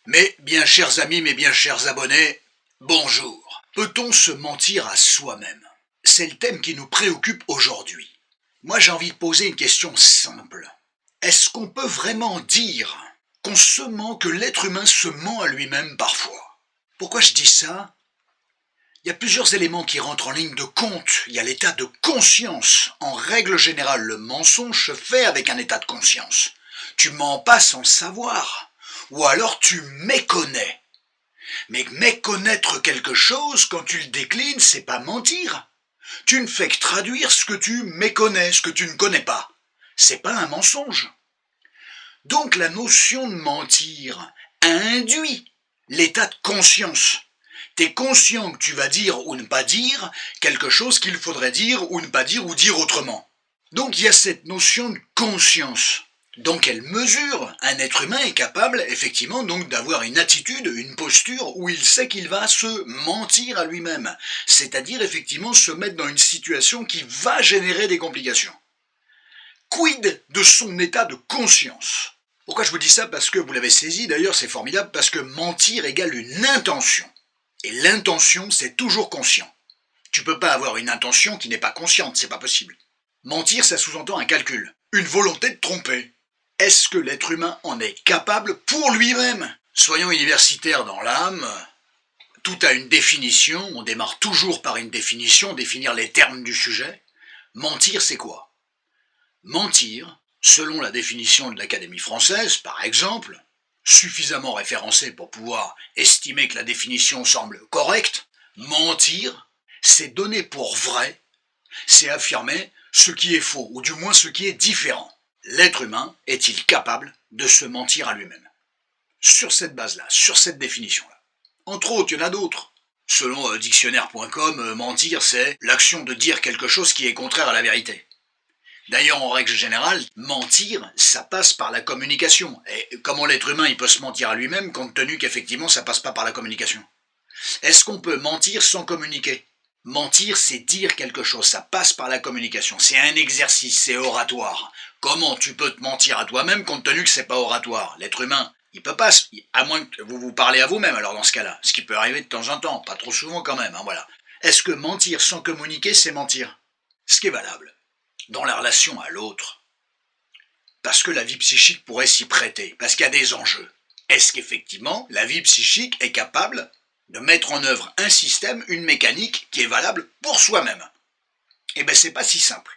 Mes bien chers amis, mes bien chers abonnés, bonjour. Peut-on se mentir à soi-même? C'est le thème qui nous préoccupe aujourd'hui. Moi j'ai envie de poser une question simple. Est-ce qu'on peut vraiment dire qu'on se ment, que l'être humain se ment à lui-même parfois? Pourquoi je dis ça? Il y a plusieurs éléments qui rentrent en ligne de compte. Il y a l'état de conscience. En règle générale, le mensonge se fait avec un état de conscience. Tu mens pas sans savoir. Ou alors tu méconnais. Mais méconnaître quelque chose, quand tu le déclines, c'est pas mentir. Tu ne fais que traduire ce que tu méconnais, ce que tu ne connais pas. C'est pas un mensonge. Donc la notion de mentir induit l'état de conscience. T'es conscient que tu vas dire ou ne pas dire quelque chose qu'il faudrait dire ou ne pas dire ou dire autrement. Donc il y a cette notion de conscience. Dans quelle mesure un être humain est capable effectivement donc d'avoir une attitude, une posture où il sait qu'il va se mentir à lui-même, c'est-à-dire effectivement se mettre dans une situation qui va générer des complications. Quid de son état de conscience? Pourquoi je vous dis ça? Parce que vous l'avez saisi, d'ailleurs c'est formidable, parce que mentir égale une intention. Et l'intention, c'est toujours conscient. Tu peux pas avoir une intention qui n'est pas consciente, c'est pas possible. Mentir, ça sous-entend un calcul, une volonté de tromper. Est-ce que l'être humain en est capable pour lui-même? Soyons universitaires dans l'âme, tout a une définition, on démarre toujours par une définition, définir les termes du sujet. Mentir, c'est quoi? Mentir, selon la définition de l'Académie française, par exemple, suffisamment référencée pour pouvoir estimer que la définition semble correcte, mentir, c'est donner pour vrai, c'est affirmer ce qui est faux, ou du moins ce qui est différent. L'être humain est-il capable de se mentir à lui-même? Sur cette base-là, sur cette définition-là. Entre autres, il y en a d'autres. Selon dictionnaire.com, mentir, c'est l'action de dire quelque chose qui est contraire à la vérité. D'ailleurs, en règle générale, mentir, ça passe par la communication. Et comment l'être humain il peut se mentir à lui-même, compte tenu qu'effectivement ça passe pas par la communication? Est-ce qu'on peut mentir sans communiquer? Mentir, c'est dire quelque chose, ça passe par la communication. C'est un exercice, c'est oratoire. Comment tu peux te mentir à toi-même, compte tenu que c'est pas oratoire? L'être humain, il peut pas, à moins que vous vous parlez à vous-même alors dans ce cas-là, ce qui peut arriver de temps en temps, pas trop souvent quand même, hein, voilà. Est-ce que mentir sans communiquer, c'est mentir? Ce qui est valable dans la relation à l'autre, parce que la vie psychique pourrait s'y prêter, parce qu'il y a des enjeux. Est-ce qu'effectivement la vie psychique est capable de mettre en œuvre un système, une mécanique qui est valable pour soi-même? Eh bien c'est pas si simple.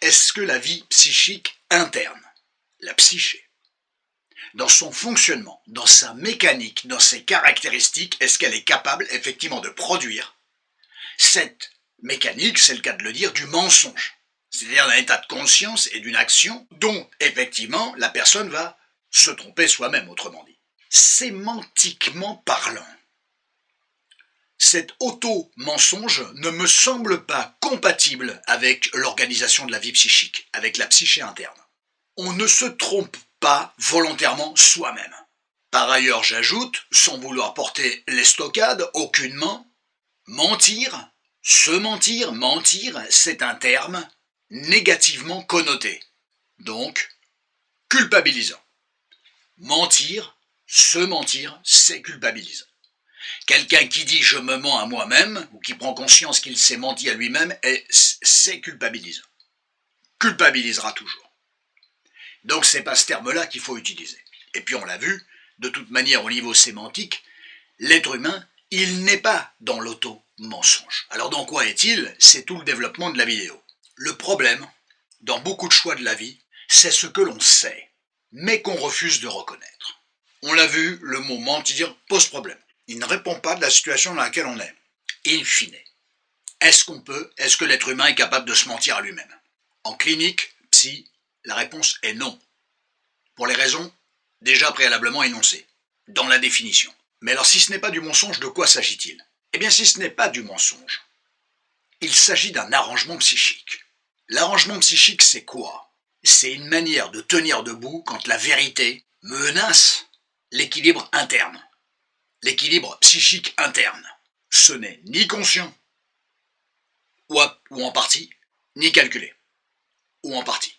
Est-ce que la vie psychique interne, la psyché, dans son fonctionnement, dans sa mécanique, dans ses caractéristiques, est-ce qu'elle est capable effectivement de produire cette mécanique, c'est le cas de le dire, du mensonge? C'est-à-dire d'un état de conscience et d'une action dont, effectivement, la personne va se tromper soi-même, autrement dit. Sémantiquement parlant, cet auto-mensonge ne me semble pas compatible avec l'organisation de la vie psychique, avec la psyché interne. On ne se trompe pas volontairement soi-même. Par ailleurs, j'ajoute, sans vouloir porter l'estocade aucunement, mentir, se mentir, mentir, c'est un terme négativement connoté, donc culpabilisant. Mentir, se mentir, c'est culpabilisant. Quelqu'un qui dit je me mens à moi-même, ou qui prend conscience qu'il s'est menti à lui-même, c'est culpabilisant. Culpabilisera toujours. Donc c'est pas ce terme-là qu'il faut utiliser. Et puis on l'a vu, de toute manière au niveau sémantique, l'être humain, il n'est pas dans l'auto-mensonge. Alors dans quoi est-il? C'est tout le développement de la vidéo. Le problème, dans beaucoup de choix de la vie, c'est ce que l'on sait, mais qu'on refuse de reconnaître. On l'a vu, le mot mentir pose problème. Il ne répond pas de la situation dans laquelle on est. In fine, est-ce que l'être humain est capable de se mentir à lui-même? En clinique, psy, la réponse est non. Pour les raisons déjà préalablement énoncées, dans la définition. Mais alors si ce n'est pas du mensonge, de quoi s'agit-il? Eh bien si ce n'est pas du mensonge, il s'agit d'un arrangement psychique. L'arrangement psychique, c'est quoi? C'est une manière de tenir debout quand la vérité menace l'équilibre interne, l'équilibre psychique interne. Ce n'est ni conscient, ou en partie, ni calculé, ou en partie.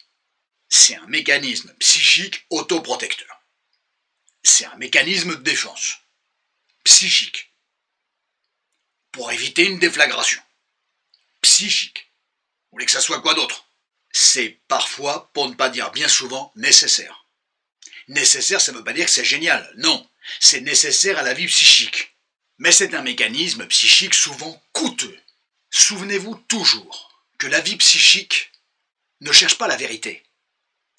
C'est un mécanisme psychique autoprotecteur. C'est un mécanisme de défense, psychique, pour éviter une déflagration. Psychique. Vous voulez que ça soit quoi d'autre? C'est parfois, pour ne pas dire bien souvent, nécessaire. Nécessaire, ça ne veut pas dire que c'est génial, non. C'est nécessaire à la vie psychique. Mais c'est un mécanisme psychique souvent coûteux. Souvenez-vous toujours que la vie psychique ne cherche pas la vérité.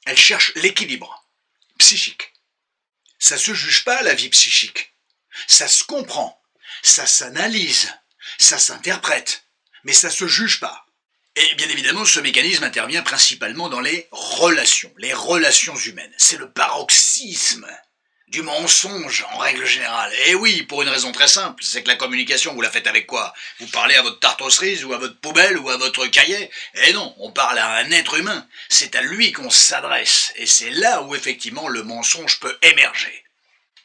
Elle cherche l'équilibre psychique. Ça ne se juge pas, la vie psychique. Ça se comprend, ça s'analyse, ça s'interprète, mais ça ne se juge pas. Et bien évidemment, ce mécanisme intervient principalement dans les relations humaines. C'est le paroxysme du mensonge en règle générale. Et oui, pour une raison très simple, c'est que la communication, vous la faites avec quoi? Vous parlez à votre tarte aux cerises, ou à votre poubelle, ou à votre cahier? Eh non, on parle à un être humain. C'est à lui qu'on s'adresse. Et c'est là où effectivement le mensonge peut émerger.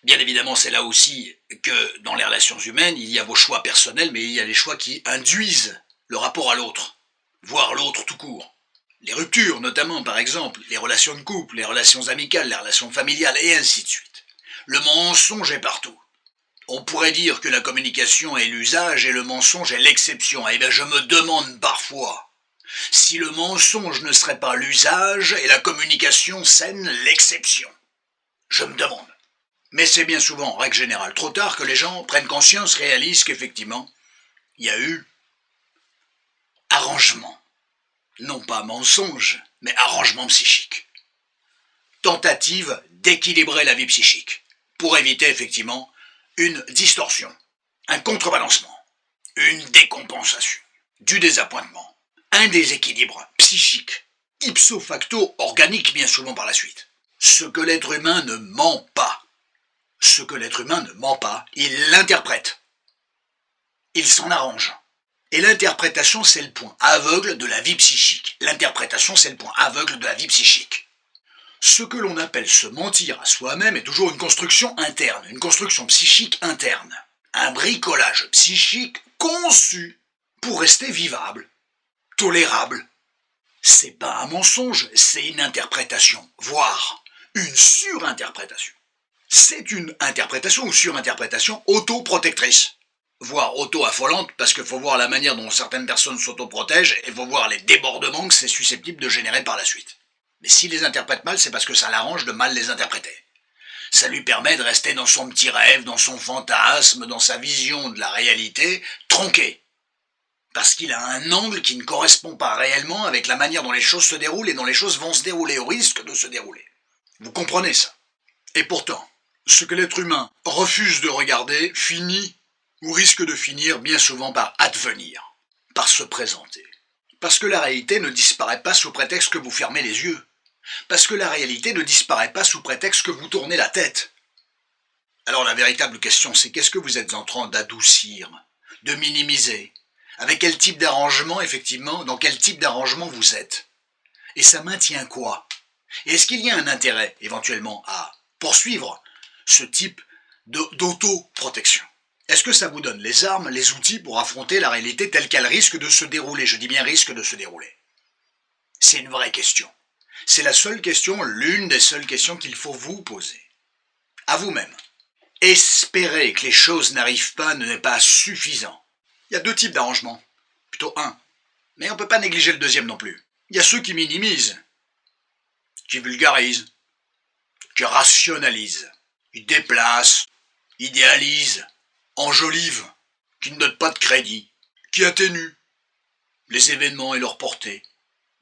Bien évidemment, c'est là aussi que dans les relations humaines, il y a vos choix personnels, mais il y a les choix qui induisent le rapport à l'autre, voire l'autre tout court. Les ruptures, notamment, par exemple, les relations de couple, les relations amicales, les relations familiales, et ainsi de suite. Le mensonge est partout. On pourrait dire que la communication est l'usage et le mensonge est l'exception. Eh bien, je me demande parfois si le mensonge ne serait pas l'usage et la communication saine l'exception. Je me demande. Mais c'est bien souvent, en règle générale, trop tard que les gens prennent conscience, réalisent qu'effectivement, il y a eu arrangement. Non pas mensonge, mais arrangement psychique. Tentative d'équilibrer la vie psychique, pour éviter effectivement une distorsion, un contrebalancement, une décompensation, du désappointement, un déséquilibre psychique, ipso facto organique bien souvent par la suite. Ce que l'être humain ne ment pas. Ce que l'être humain ne ment pas, il l'interprète. Il s'en arrange. Et l'interprétation, c'est le point aveugle de la vie psychique. L'interprétation, c'est le point aveugle de la vie psychique. Ce que l'on appelle se mentir à soi-même est toujours une construction interne, une construction psychique interne. Un bricolage psychique conçu pour rester vivable, tolérable. C'est pas un mensonge, c'est une interprétation, voire une surinterprétation. C'est une interprétation ou surinterprétation autoprotectrice, voire auto-affolante, parce qu'il faut voir la manière dont certaines personnes s'autoprotègent et il faut voir les débordements que c'est susceptible de générer par la suite. Mais s'il les interprète mal, c'est parce que ça l'arrange de mal les interpréter. Ça lui permet de rester dans son petit rêve, dans son fantasme, dans sa vision de la réalité, tronquée. Parce qu'il a un angle qui ne correspond pas réellement avec la manière dont les choses se déroulent et dont les choses vont se dérouler, au risque de se dérouler. Vous comprenez ça? Et pourtant, ce que l'être humain refuse de regarder finit ou risque de finir bien souvent par advenir, par se présenter. Parce que la réalité ne disparaît pas sous prétexte que vous fermez les yeux. Parce que la réalité ne disparaît pas sous prétexte que vous tournez la tête. Alors la véritable question, c'est qu'est-ce que vous êtes en train d'adoucir, de minimiser? Avec quel type d'arrangement, effectivement, dans quel type d'arrangement vous êtes? Et ça maintient quoi? Et est-ce qu'il y a un intérêt, éventuellement, à poursuivre ce type d'autoprotection? Est-ce que ça vous donne les armes, les outils pour affronter la réalité telle qu'elle risque de se dérouler? Je dis bien risque de se dérouler. C'est une vraie question. C'est la seule question, l'une des seules questions qu'il faut vous poser. À vous-même. Espérer que les choses n'arrivent pas n'est pas suffisant. Il y a deux types d'arrangements. Plutôt un. Mais on ne peut pas négliger le deuxième non plus. Il y a ceux qui minimisent, qui vulgarisent, qui rationalisent. Ils déplacent, idéalisent, enjolivent, qui ne donnent pas de crédit, qui atténuent les événements et leur portée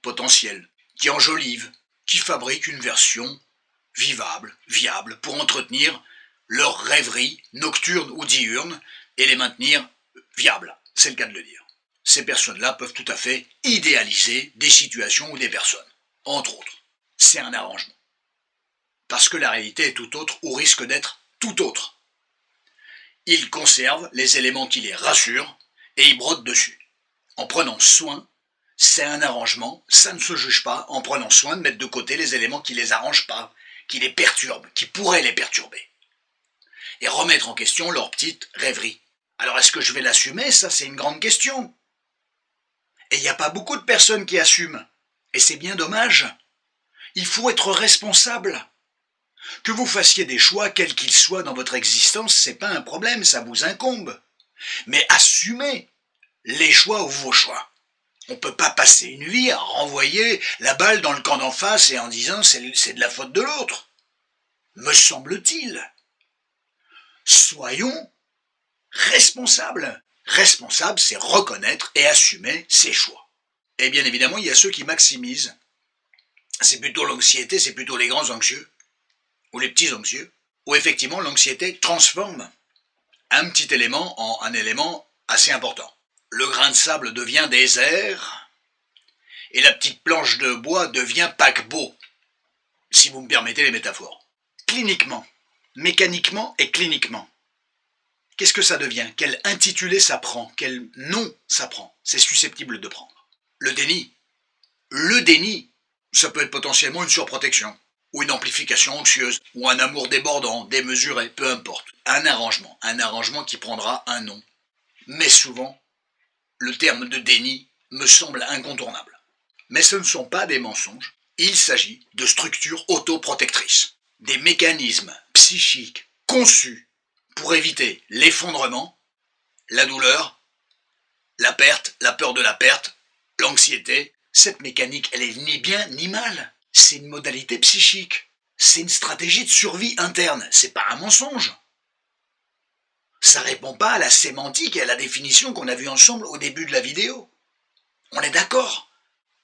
potentielle, qui enjolivent, qui fabriquent une version vivable, viable, pour entretenir leurs rêveries nocturnes ou diurnes et les maintenir viables, c'est le cas de le dire. Ces personnes-là peuvent tout à fait idéaliser des situations ou des personnes, entre autres. C'est un arrangement. Parce que la réalité est tout autre ou risque d'être tout autre. Ils conservent les éléments qui les rassurent et ils brodent dessus. En prenant soin, c'est un arrangement, ça ne se juge pas, en prenant soin de mettre de côté les éléments qui les arrangent pas, qui les perturbent, qui pourraient les perturber. Et remettre en question leur petite rêverie. Alors est-ce que je vais l'assumer? Ça c'est une grande question. Et il n'y a pas beaucoup de personnes qui assument. Et c'est bien dommage. Il faut être responsable. Que vous fassiez des choix, quels qu'ils soient dans votre existence, c'est pas un problème, ça vous incombe. Mais assumez les choix ou vos choix. On peut pas passer une vie à renvoyer la balle dans le camp d'en face et en disant c'est de la faute de l'autre. Me semble-t-il. Soyons responsables. Responsable, c'est reconnaître et assumer ses choix. Et bien évidemment, il y a ceux qui maximisent. C'est plutôt l'anxiété, c'est plutôt les grands anxieux, ou les petits anxieux, où effectivement l'anxiété transforme un petit élément en un élément assez important. Le grain de sable devient désert, et la petite planche de bois devient paquebot, si vous me permettez les métaphores. Cliniquement, mécaniquement et cliniquement. Qu'est-ce que ça devient? Quel intitulé ça prend? Quel nom ça prend? C'est susceptible de prendre. Le déni. Le déni, ça peut être potentiellement une surprotection, ou une amplification anxieuse, ou un amour débordant, démesuré, peu importe. Un arrangement qui prendra un nom. Mais souvent, le terme de déni me semble incontournable. Mais ce ne sont pas des mensonges, il s'agit de structures autoprotectrices, des mécanismes psychiques conçus pour éviter l'effondrement, la douleur, la perte, la peur de la perte, l'anxiété. Cette mécanique, elle est ni bien ni mal. C'est une modalité psychique. C'est une stratégie de survie interne. C'est pas un mensonge. Ça répond pas à la sémantique et à la définition qu'on a vue ensemble au début de la vidéo. On est d'accord.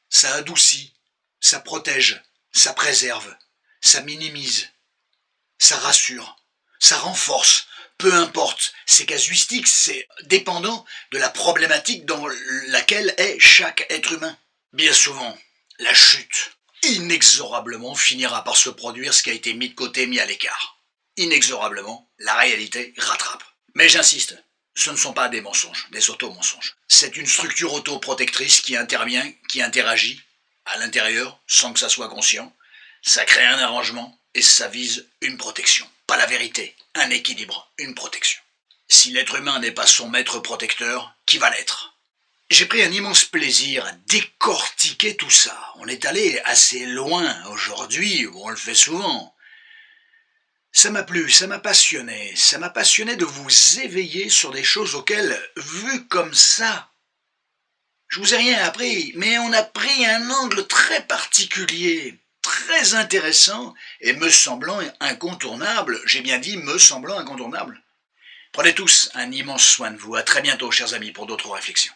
Ça adoucit, ça protège, ça préserve, ça minimise, ça rassure, ça renforce. Peu importe, c'est casuistique, c'est dépendant de la problématique dans laquelle est chaque être humain. Bien souvent, la chute, inexorablement, finira par se produire, ce qui a été mis de côté, mis à l'écart. Inexorablement, la réalité rattrape. Mais j'insiste, ce ne sont pas des mensonges, des auto-mensonges. C'est une structure autoprotectrice qui intervient, qui interagit à l'intérieur, sans que ça soit conscient. Ça crée un arrangement et ça vise une protection. Pas la vérité, un équilibre, une protection. Si l'être humain n'est pas son maître protecteur, qui va l'être? J'ai pris un immense plaisir à décortiquer tout ça. On est allé assez loin aujourd'hui, on le fait souvent. Ça m'a plu, ça m'a passionné de vous éveiller sur des choses auxquelles, vues comme ça, je vous ai rien appris, mais on a pris un angle très particulier, très intéressant, et me semblant incontournable, j'ai bien dit me semblant incontournable. Prenez tous un immense soin de vous, à très bientôt chers amis pour d'autres réflexions.